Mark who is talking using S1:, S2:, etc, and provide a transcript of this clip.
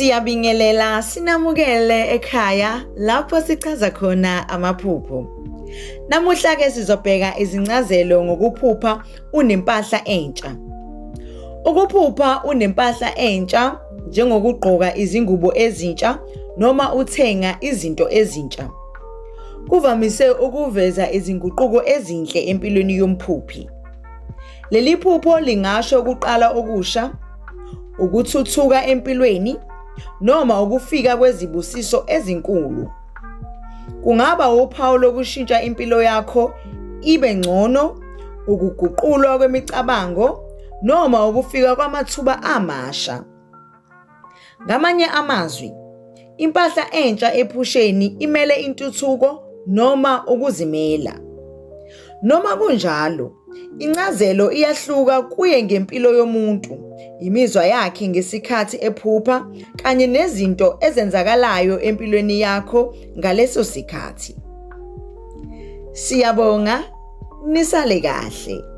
S1: Siyabingelela sinamukele ekhaya lapho sichaza khona amaphupho. Namuhla ke sizobheka izincazelo ngokuphupha unempahla entsha. Ukuphupha unempahla entsha njengokugqoka izingubo ezintsha noma uthenga izinto ezintsha. Kuvamise ukuveza izinguquko ezinhle empilweni yomphuphi. Leli phupho lingasho ukuqala okusha, ukuthuthuka empilweni noma ukufika kwezibusiso ezinkulu. Kungaba uphawu lokushintsha impilo yakho ibe ngcono, ukuguqulwa kwemicabango noma ukufika kwamathuba amasha. Ngamanye amazwi, impahla entsha ephusheni imele intuthuko noma ukuzimela. Noma kunjalo, incazelo iyahluka kuye ngempilo yomuntu, imizwa yakhe ngesikhathi ephupha kanye nezinto ezenzakalayo empilweni yakho ngaleso sikhathi. Siyabonga, nisale kahle.